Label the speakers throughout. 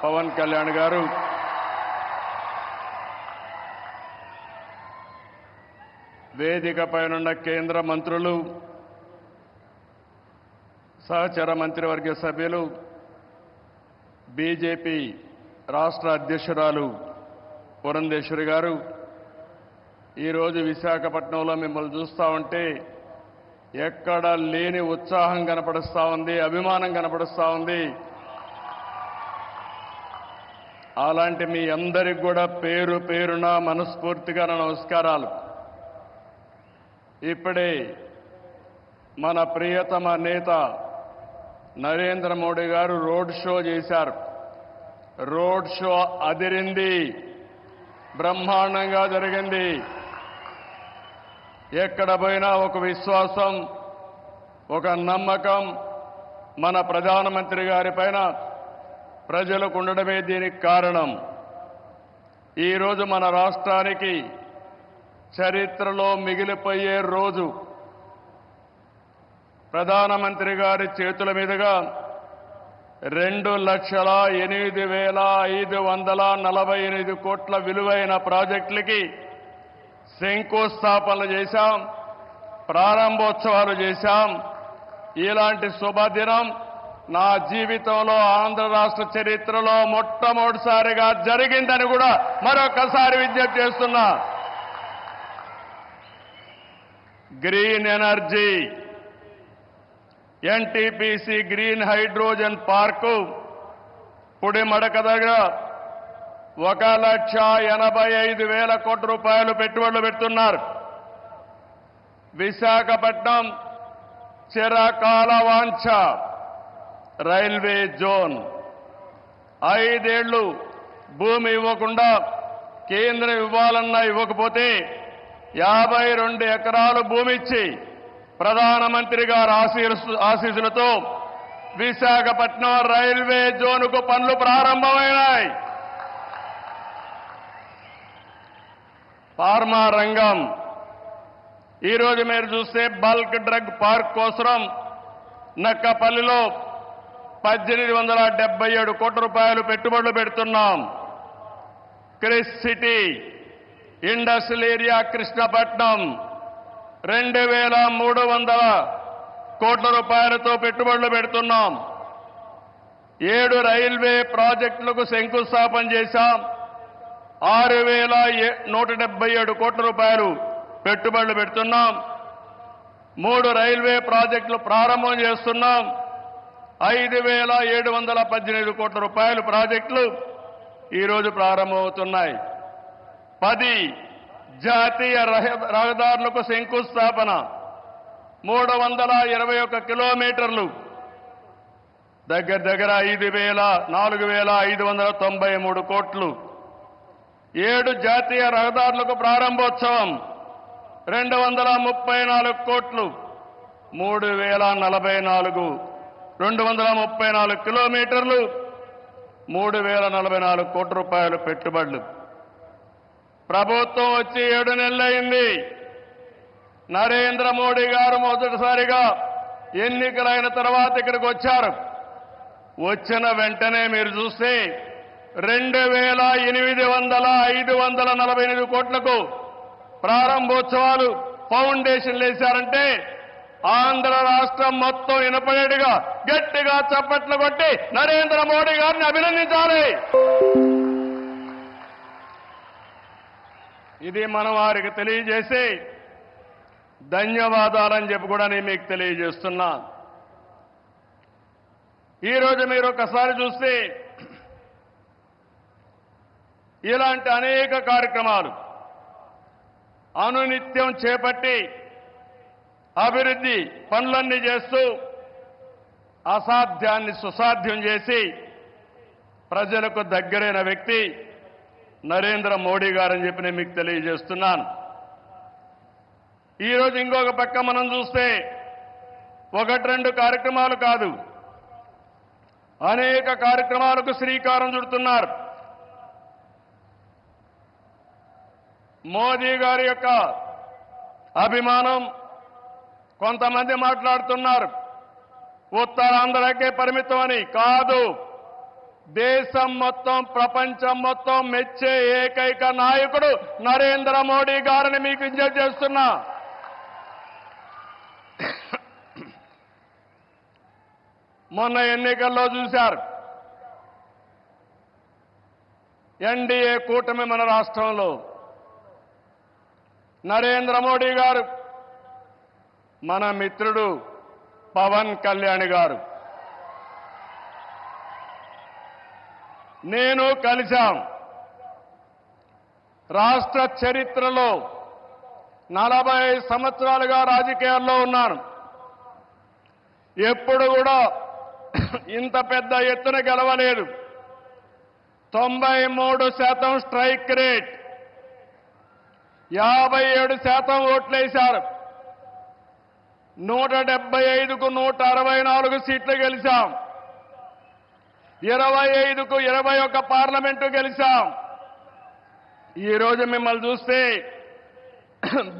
Speaker 1: పవన్ కళ్యాణ్ గారు, వేదికపైనున్న కేంద్ర మంత్రులు, సహచర మంత్రివర్గ సభ్యులు, బీజేపీ రాష్ట్ర అధ్యక్షురాలు పురంధేశ్వరి గారు, ఈరోజు విశాఖపట్నంలో మిమ్మల్ని చూస్తూ ఉంటే ఎక్కడ లేని ఉత్సాహం కనపడుస్తూ ఉంది, అభిమానం కనపడుస్తూ ఉంది. అలాంటి మీ అందరికి కూడా పేరు పేరున మనస్ఫూర్తిగా నా నమస్కారాలు. ఇప్పుడే మన ప్రియతమ నేత నరేంద్ర మోడీ గారు రోడ్ షో చేశారు. రోడ్ షో అదిరింది, బ్రహ్మాండంగా జరిగింది. ఎక్కడ పోయినా ఒక విశ్వాసం, ఒక నమ్మకం మన ప్రధానమంత్రి గారి పైన ప్రజలకు ఉండడమే దీనికి కారణం. ఈరోజు మన రాష్ట్రానికి చరిత్రలో మిగిలిపోయే రోజు. ప్రధానమంత్రి గారి చేతుల మీదుగా 2,08,548 కోట్ల విలువైన ప్రాజెక్టులకి శంకుస్థాపనలు చేశాం, ప్రారంభోత్సవాలు చేశాం. ఇలాంటి శుభదినం నా జీవితంలో ఆంధ్ర రాష్ట్ర చరిత్రలో మొట్టమొదటిసారిగా జరిగిందని కూడా మరొకసారి విజ్ఞప్తి చేస్తున్నా. Green energy, NTPC green hydrogen park Pudimadaka దగ్గర 1,85,000 కోట్ల రూపాయలు పెట్టుబడులు పెడుతున్నారు. విశాఖపట్నం చిరకాల వాంఛ రైల్వే జోన్. 5 ఏళ్లు భూమి ఇవ్వకుండా కేంద్రం ఇవ్వాలన్నా ఇవ్వకపోతే 52 ఎకరాలు భూమి ఇచ్చి ప్రధానమంత్రి గారి ఆశీస్సులతో విశాఖపట్నం రైల్వే జోన్కు పనులు ప్రారంభమైనాయి. ఫార్మా రంగం, ఈరోజు మీరు చూస్తే బల్క్ డ్రగ్ పార్క్ కోసం నక్కపల్లిలో 1,877 కోట్ల రూపాయలు పెట్టుబడులు పెడుతున్నాం. Chris city industrial area Krishnapatnam 2,300 కోట్ల రూపాయలతో పెట్టుబడులు పెడుతున్నాం. 7 రైల్వే ప్రాజెక్టులకు శంకుస్థాపన చేశాం. 6,177 కోట్ల రూపాయలు పెట్టుబడులు పెడుతున్నాం. 3 రైల్వే ప్రాజెక్టులు ప్రారంభం చేస్తున్నాం. 5,718 కోట్ల రూపాయల ప్రాజెక్టులు ఈరోజు ప్రారంభమవుతున్నాయి. 10 జాతీయ రహదారులకు శంకుస్థాపన, 321 కిలోమీటర్లు, దగ్గర 4,593 కోట్లు. 7 జాతీయ రహదారులకు ప్రారంభోత్సవం, 234 కోట్లు, 234 కిలోమీటర్లు, 3,044 కోట్ల రూపాయలు పెట్టుబడులు. ప్రభుత్వం వచ్చి 7 నెలలైంది. నరేంద్ర మోడీ గారు మొదటిసారిగా ఎన్నికలైన తర్వాత ఇక్కడికి వచ్చారు. వచ్చిన వెంటనే మీరు చూస్తే 2,548 కోట్లకు ప్రారంభోత్సవాలు, ఫౌండేషన్లు వేశారంటే ఆంధ్ర రాష్ట్రం మొత్తం వినపడేట్టుగా గట్టిగా చప్పట్లు కొట్టి నరేంద్ర మోడీ గారిని అభినందించాలి. ఇది మనం వారికి తెలియజేసి ధన్యవాదాలని చెప్పి కూడా నేను మీకు తెలియజేస్తున్నా. ఈరోజు మీరు ఒకసారి చూస్తే ఇలాంటి అనేక కార్యక్రమాలు అనునిత్యం చేపట్టి అభివృద్ధి పనులన్నీ చేస్తూ అసాధ్యాన్ని సుసాధ్యం చేసి ప్రజలకు దగ్గరైన వ్యక్తి నరేంద్ర మోడీ గారని చెప్పి నేను మీకు తెలియజేస్తున్నాను. ఈరోజు ఇంకొక పక్క మనం చూస్తే 1-2 కార్యక్రమాలు కాదు, అనేక కార్యక్రమాలకు శ్రీకారం చుడుతున్నారు. మోదీ గారి యొక్క అభిమానం కొంతమంది మాట్లాడుతున్నారు, ఉత్తరాంధ్రకే పరిమితం అని. కాదు, దేశం మొత్తం ప్రపంచం మొత్తం మెచ్చే ఏకైక నాయకుడు నరేంద్ర మోడీ గారిని మీకు విజ్ఞప్తి చేస్తున్నా. మొన్న ఎన్నికల్లో చూశారు, ఎన్డీఏ కూటమి మన రాష్ట్రంలో నరేంద్ర మోడీ గారు, మన మిత్రుడు పవన్ కళ్యాణ్ గారు, నేను కలిశాం. రాష్ట్ర చరిత్రలో 40 సంవత్సరాలుగా రాజకీయాల్లో ఉన్నాను. ఎప్పుడు కూడా ఇంత పెద్ద ఎత్తున గెలవలేదు. 93% స్ట్రైక్ రేట్, 57% ఓట్లేశారు. 175కు 164 సీట్లు గెలిచాం. 25కు 21 పార్లమెంటు గెలిచాం. ఈరోజు మిమ్మల్ని చూస్తే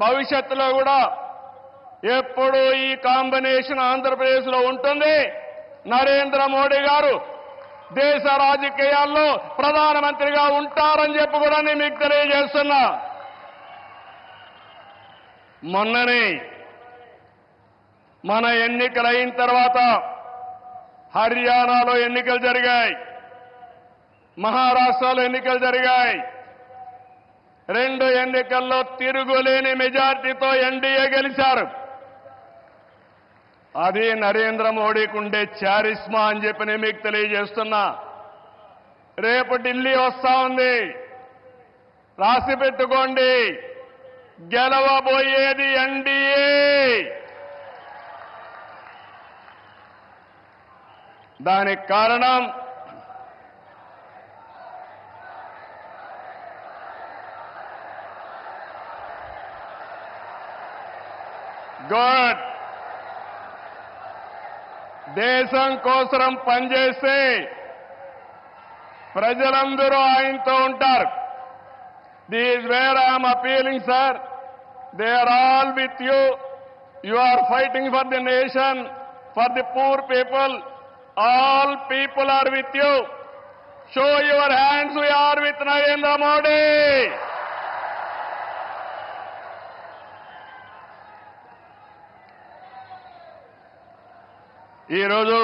Speaker 1: భవిష్యత్తులో కూడా ఎప్పుడు ఈ కాంబినేషన్ ఆంధ్రప్రదేశ్లో ఉంటుంది. నరేంద్ర మోడీ గారు దేశ రాజకీయాల్లో ప్రధానమంత్రిగా ఉంటారని చెప్పి కూడా నేను మీకు తెలియజేస్తున్నా. మొన్ననే మన ఎన్నికలు అయిన తర్వాత హర్యానాలో ఎన్నికలు జరిగాయి, మహారాష్ట్రలో ఎన్నికలు జరిగాయి. 2 ఎన్నికల్లో తిరుగులేని మెజార్టీతో ఎన్డీఏ గెలిచారు. అది నరేంద్ర మోడీకి ఉండే చారిస్మా అని చెప్పి నేను మీకు తెలియజేస్తున్నా. రేపు ఢిల్లీ వస్తా ఉంది, రాసి పెట్టుకోండి. గెలవబోయేది ఎన్డీఏ. దానికి కారణం గుడ్, దేశం కోసం పనిచేస్తే ప్రజలందరూ ఆయనతో ఉంటారు. This where I'm appealing sir, they are all with you. You are fighting for the nation, for the poor people. All people are with you. Show your hands, we are with Narendra Modi. ఈ రోజు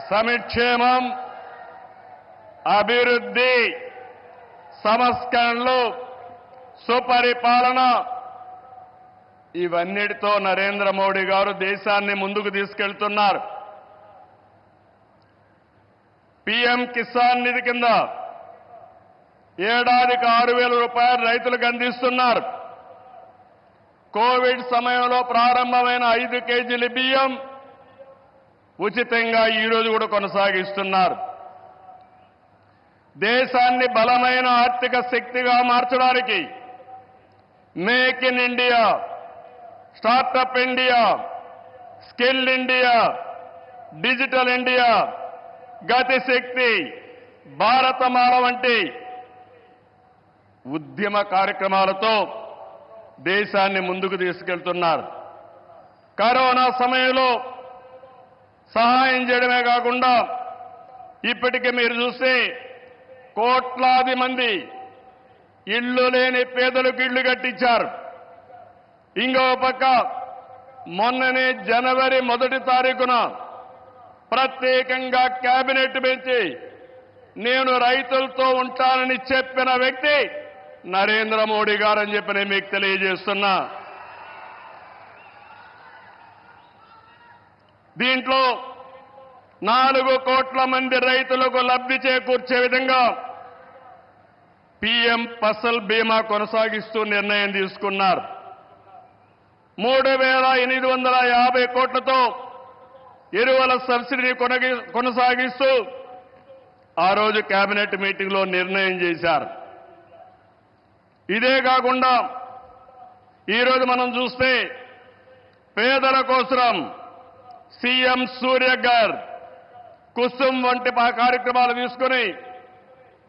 Speaker 1: సంక్షేమం, అభివృద్ధి, సంస్కరణలు, సుపరిపాలన, ఇవన్నిటితో నరేంద్ర మోడీ గారు దేశాన్ని ముందుకు తీసుకెళ్తున్నారు. పీఎం కిసాన్ నిధి కింద ఏడాదికి 6,000 రూపాయలు రైతులకు అందిస్తున్నారు. కోవిడ్ సమయంలో ప్రారంభమైన 5 కేజీల బియ్యం ఉచితంగా ఈ రోజు కూడా కొనసాగిస్తున్నారు. దేశాన్ని బలమైన ఆర్థిక శక్తిగా మార్చడానికి make in India, startup India, skill India, digital India, Gatishakti, Bharatmala వంటి ఉద్యమ కార్యక్రమాలతో దేశాన్ని ముందుకు తీసుకెళ్తున్నారు. కరోనా సమయంలో సహాయం చేయడమే కాకుండా ఇప్పటికే మీరు చూస్తే కోట్లాది మంది ఇళ్లు లేని పేదలకు ఇళ్లు కట్టించారు. ఇంకో పక్క మొన్ననే జనవరి 1 తారీఖున ప్రత్యేకంగా కేబినెట్ పెంచి నేను రైతులతో ఉంటానని చెప్పిన వ్యక్తి నరేంద్ర మోడీ గారని చెప్పి నేను మీకు తెలియజేస్తున్నా. దీంట్లో 4 కోట్ల మంది రైతులకు లబ్ధి చేకూర్చే విధంగా పీఎం ఫసల్ బీమా కొనసాగిస్తూ నిర్ణయం తీసుకున్నారు. 3,850 కోట్లతో ఎరువుల సబ్సిడీని కొనసాగిస్తూ ఆ రోజు కేబినెట్ మీటింగ్లో నిర్ణయం చేశారు. ఇదే కాకుండా ఈరోజు మనం చూస్తే పేదల కోసం సీఎం సూర్యఘర్, కుసుమ్ వంటి కార్యక్రమాలు తీసుకుని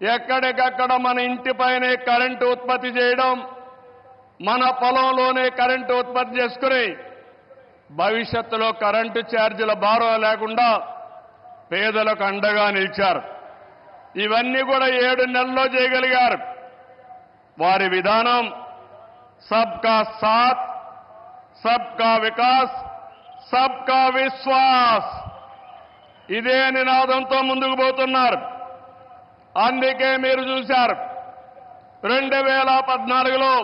Speaker 1: ఎక్కడికక్కడ మన ఇంటిపైనే కరెంటు ఉత్పత్తి చేయడం, మన పొలంలోనే కరెంటు ఉత్పత్తి చేసుకుని భవిష్యత్తులో కరెంటు ఛార్జీల భారం లేకుండా పేదలకు అండగా నిలిచారు. ఇవన్నీ కూడా 7 నెలల్లో చేయగలిగారు. వారి విధానం సబ్కా సాథ్, సబ్కా వికాస్, సబ్కా విశ్వాస్, ఇదే నినాదంతో ముందుకు పోతున్నారు. అందుకే మీరు చూశారు 2014లో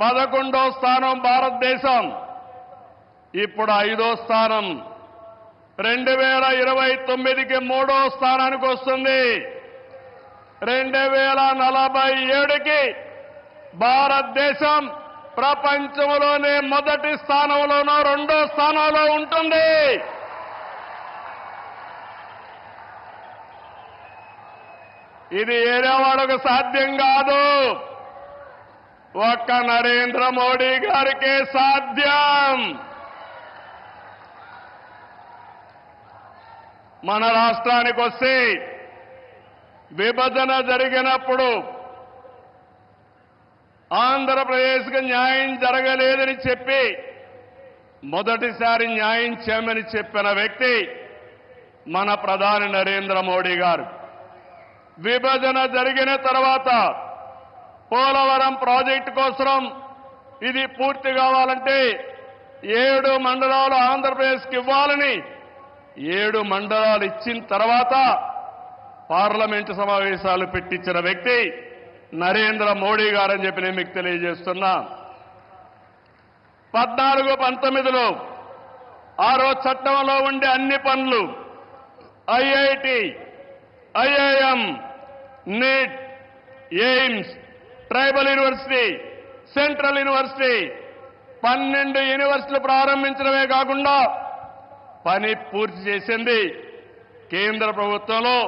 Speaker 1: 11వ స్థానం భారతదేశం, ఇప్పుడు 5వ స్థానం. 2029కి 3వ స్థానానికి వస్తుంది. 2047కి భారతదేశం ప్రపంచంలోనే మొదటి స్థానంలోనో 2వ స్థానంలో ఉంటుంది. ఇది ఏరే వాళ్ళకు సాధ్యం కాదు, ఒక్క నరేంద్ర మోడీ గారికే సాధ్యం. మన రాష్ట్రానికి వస్తే విభజన జరిగినప్పుడు ఆంధ్రప్రదేశ్కి న్యాయం జరగలేదని చెప్పి మొదటిసారి న్యాయం చేయమని చెప్పిన వ్యక్తి మన ప్రధాని నరేంద్ర మోడీ గారు. విభజన జరిగిన తర్వాత పోలవరం ప్రాజెక్టు కోసం ఇది పూర్తి కావాలంటే 7 మండలాలు ఆంధ్రప్రదేశ్కి ఇవ్వాలని 7 మండలాలు ఇచ్చిన తర్వాత పార్లమెంటు సమావేశాలు పెట్టించిన వ్యక్తి నరేంద్ర మోడీ గారని చెప్పి నేను మీకు తెలియజేస్తున్నా. 14-19లో ఆ రోజు చట్టంలో ఉండే అన్ని పనులు IIT, IIM, NEET, AIIMS, tribal university, central university 12 యూనివర్సిటీలు ప్రారంభించడమే కాకుండా పని పూర్తి చేసింది కేంద్ర ప్రభుత్వంలో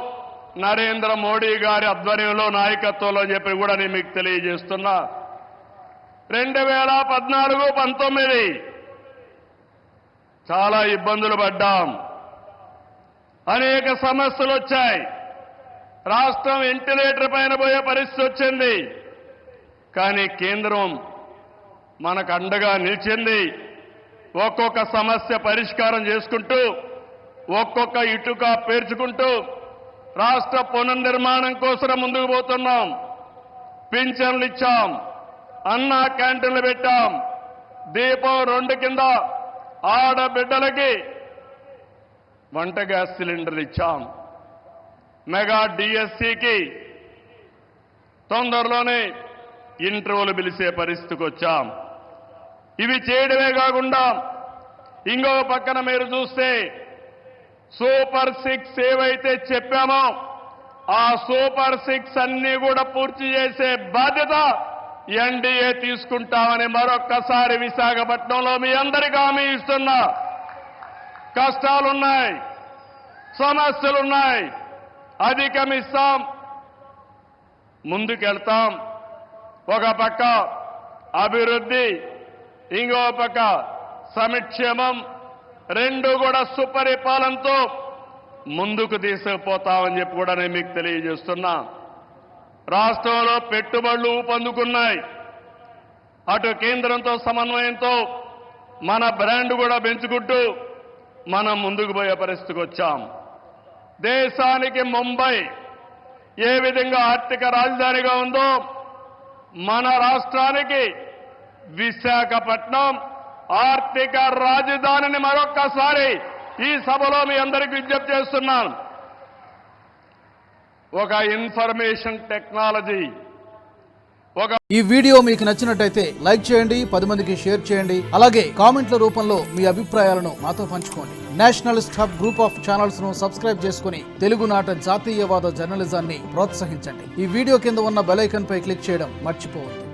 Speaker 1: నరేంద్ర మోడీ గారి ఆధ్వర్యంలో, నాయకత్వంలో చెప్పి కూడా నేను మీకు తెలియజేస్తున్నా. 2014-19 చాలా ఇబ్బందులు పడ్డాం, అనేక సమస్యలు వచ్చాయి. రాష్ట్రం వెంటిలేటర్ పైన పోయే పరిస్థితి వచ్చింది. కానీ కేంద్రం మనకు అండగా నిలిచింది. ఒక్కొక్క సమస్య పరిష్కారం చేసుకుంటూ, ఒక్కొక్క ఇటుక పేర్చుకుంటూ రాష్ట్ర పునర్నిర్మాణం కోసం ముందుకు పోతున్నాం. పింఛన్లు ఇచ్చాం, అన్నా క్యాంటీన్లు పెట్టాం, దీపం 2 కింద ఆడబిడ్డలకి వంట గ్యాస్ సిలిండర్లు ఇచ్చాం, మెగా డిఎస్సికి తొందరలోనే ఇంటర్వ్యూలు పిలిచే పరిస్థితికి వచ్చాం. ఇవి చేయడమే కాకుండా ఇంకో పక్కన మీరు చూస్తే సూపర్ 6 ఏవైతే చెప్పామో ఆ సూపర్ 6 అన్ని కూడా పూర్తి చేసే బాధ్యత ఎన్డీఏ తీసుకుంటామని మరొక్కసారి విశాఖపట్నంలో మీ అందరికీ హామీ ఇస్తున్నా. కష్టాలున్నాయి, సమస్యలున్నాయి, అధిగమిస్తాం, ముందుకెళ్తాం. ఒక పక్క అభివృద్ధి, ఇంకో పక్క సంక్షేమం, 2 కూడా సుపరిపాలనతో ముందుకు తీసుకుపోతామని చెప్పి కూడా నేను మీకు తెలియజేస్తున్నా. రాష్ట్రంలో పెట్టుబడులు ఊపందుకున్నాయి. అటు కేంద్రంతో సమన్వయంతో మన బ్రాండ్ కూడా పెంచుకుంటూ మనం ముందుకు పోయే పరిస్థితికి వచ్చాం. దేశానికి ముంబై ఏ విధంగా ఆర్థిక రాజధానిగా ఉందో మన రాష్ట్రానికి విశాఖపట్నం ఆర్థిక రాజధానిని మరొక్కసారి ఈ సభలో మీ అందరికీ విజ్ఞప్తి చేస్తున్నాను. ఒక ఇన్ఫర్మేషన్ టెక్నాలజీ,
Speaker 2: ఈ వీడియో మీకు నచ్చినట్టయితే లైక్ చేయండి, 10 మందికి షేర్ చేయండి. అలాగే కామెంట్ల రూపంలో మీ అభిప్రాయాలను మాతో పంచుకోండి. Nationalist hub group of channels ను సబ్స్క్రైబ్ చేసుకుని తెలుగునాట జాతీయవాద జర్నలిజాన్ని ప్రోత్సహించండి. ఈ వీడియో కింద ఉన్న బెల్ ఐకాన్ పై క్లిక్ చేయడం మర్చిపోవద్దు.